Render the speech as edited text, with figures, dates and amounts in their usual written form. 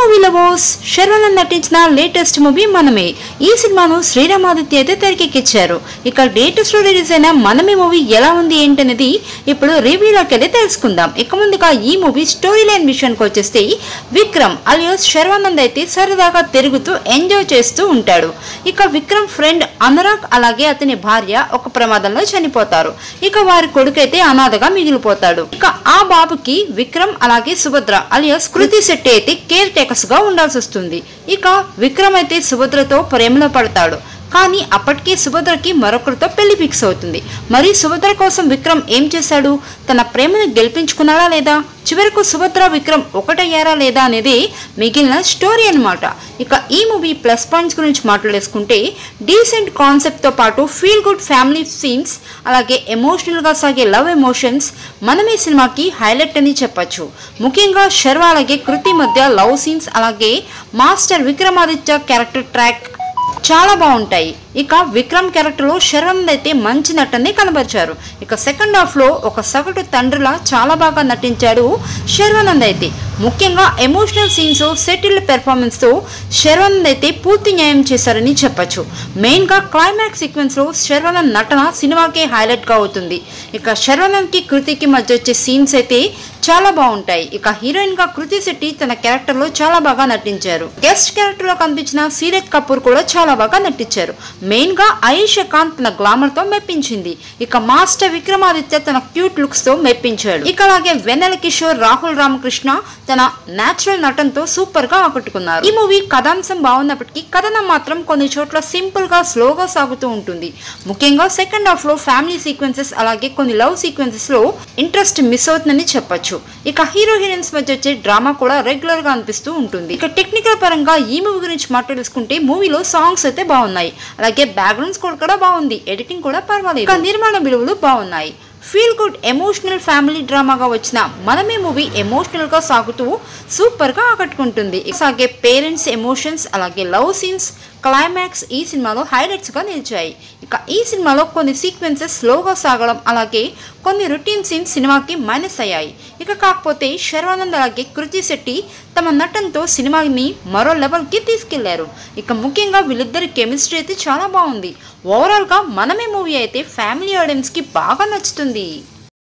మూవీలో బాస్ శర్వానంద్ నటించిన latest movie మనమే. ఈ సినిమాను శ్రీరామాదిత్య అయితే తెరకెక్కించారు. ఇక లేటెస్ట్ లో రిలీజ్ అయిన మనమే మూవీ ఎలా ఉంది ఏంటనేది ఇప్పుడు రివ్యూలోకి వెళ్ళి తెలుసుకుందాం. ఇక ముందుగా ఈ మూవీ స్టోరీ లైన్ విషయానికి వచ్చేస్తే విక్రమ్ అలియాస్ శర్వానంద్ అయితే సరదాగా తిరుగుతూ ఎంజాయ్ చేస్తూ ఉంటాడు. ఇక విక్రమ్ ఫ్రెండ్ అనురాగ్ అలాగే అతని భార్య ఒక ప్రమాదంలో చనిపోతారు. ఇక వారి కొడుకు అయితే అనాథగా మిగిలిపోతాడు. ఇక ఆ బాబుకి విక్రమ్ అలాగే సుభద్ర అలియాస్ కృతి శెట్టి అయితే కేర్ టేకర్స్ గా ఉండాల్సి వస్తుంది. ఇక విక్రమ్ అయితే సుభద్రతో ప్రేమలో పడతాడు. కానీ అప్పటికే సుభద్రకి మరొకరితో పెళ్లి ఫిక్స్ అవుతుంది. మరి సుభద్ర కోసం విక్రమ్ ఏం చేశాడు? తన ప్రేమను గెలిపించుకున్నాడా లేదా? చివరకు సుభద్ర విక్రమ్ ఒకటయ్యారా లేదా అనేది మిగిలిన స్టోరీ అన్నమాట. ఇక ఈ మూవీ ప్లస్ పాయింట్స్ గురించి మాట్లాడేసుకుంటే డీసెంట్ కాన్సెప్ట్ తో పాటు ఫీల్ గుడ్ ఫ్యామిలీ సీన్స్ అలాగే ఎమోషనల్ గా సాగే లవ్ ఎమోషన్స్ మనమే సినిమాకి హైలైట్ అని చెప్పొచ్చు. ముఖ్యంగా శర్వా అలాగే కృతి మధ్య లవ్ సీన్స్ అలాగే మాస్టర్ విక్రమాదిత్య క్యారెక్టర్ ట్రాక్ చాలా బాగుంటాయి. ఇక విక్రమ్ క్యారెక్టర్ లో శర్వానంద్ అయితే మంచి నటనే కనబరిచారు. ఇక సెకండ్ హాఫ్ లో ఒక సగటు తండ్రిలా చాలా బాగా నటించాడు శర్వానంద్ అయితే. ముఖ్యంగా ఎమోషనల్ సీన్స్ సెటిల్డ్ పెర్ఫార్మెన్స్ తో శర్వానంద్ అయితే పూర్తి న్యాయం చేశారని చెప్పొచ్చు. మెయిన్ గా క్లైమాక్స్ సీక్వెన్స్ లో శర్వానంద్ నటన సినిమాకే హైలైట్ గా అవుతుంది. ఇక శర్వానంద్ కి కృతికి మధ్య వచ్చే సీన్స్ అయితే చాలా బాగుంటాయి. ఇక హీరోయిన్ గా కృతి శెట్టి తన క్యారెక్టర్ లో చాలా బాగా నటించారు. గెస్ట్ క్యారెక్టర్ లో కనిపించిన సీరత్ కపూర్ కూడా చాలా బాగా నటించారు. మెయిన్ గా ఆయేషా ఖాన్ తన గ్లామర్ తో మెప్పించింది. ఇక మాస్టర్ విక్రమాదిత్య తన క్యూట్ లుక్స్ తో మెప్పించాడు. ఇక అలాగే వెన్నెల కిషోర్ రాహుల్ రామకృష్ణ తన నేచురల్ నటనతో సూపర్ గా ఆకట్టుకున్నారు. ఈ మూవీ కథాంశం బాగున్నప్పటికీ కథనం మాత్రం కొన్ని చోట్ల సింపుల్ గా స్లోగా సాగుతూ ఉంటుంది. ముఖ్యంగా సెకండ్ హాఫ్ లో ఫ్యామిలీ సీక్వెన్సెస్ అలాగే కొన్ని లవ్ సీక్వెన్సెస్ లో ఇంట్రెస్ట్ మిస్ అవుతుందని చెప్పొచ్చు. ఇక హీరో హీరోయిన్స్ మధ్య వచ్చే డ్రామా కూడా రెగ్యులర్ గా అనిపిస్తూ ఉంటుంది. ఇక టెక్నికల్ పరంగా ఈ మూవీ గురించి మాట్లాడుకుంటే మూవీలో సాంగ్స్ అయితే బాగున్నాయి. అలాగే బ్యాక్గ్రౌండ్ స్కోర్ కూడా బాగుంది. ఎడిటింగ్ కూడా పర్వాలేదు. ఇక నిర్మాణ విలువలు బాగున్నాయి. ఫీల్ గుడ్ ఎమోషనల్ ఫ్యామిలీ డ్రామాగా వచ్చిన మనమే మూవీ ఎమోషనల్ గా సాగుతూ సూపర్ గా ఆకట్టుకుంటుంది. సాగే పేరెంట్స్ ఎమోషన్స్ అలాగే లవ్ సీన్స్ క్లైమాక్స్ ఈ సినిమాలో హైలైట్స్ గా నిలిచాయి. ఇక ఈ సినిమాలో కొన్ని సీక్వెన్సెస్ స్లోగా సాగడం అలాగే కొన్ని రొటీన్ సీన్స్ సినిమాకి మైనస్ అయ్యాయి. ఇక కాకపోతే శర్వానంద్ అలాగే కృతి శెట్టి తమ నటనతో సినిమాని మరో లెవెల్ కి తీసుకెళ్లారు. ఇక ముఖ్యంగా వీళ్ళిద్దరి కెమిస్ట్రీ అయితే చాలా బాగుంది. ఓవరాల్ గా మనమే మూవీ అయితే ఫ్యామిలీ ఆడియన్స్ కి బాగా నచ్చుతుంది.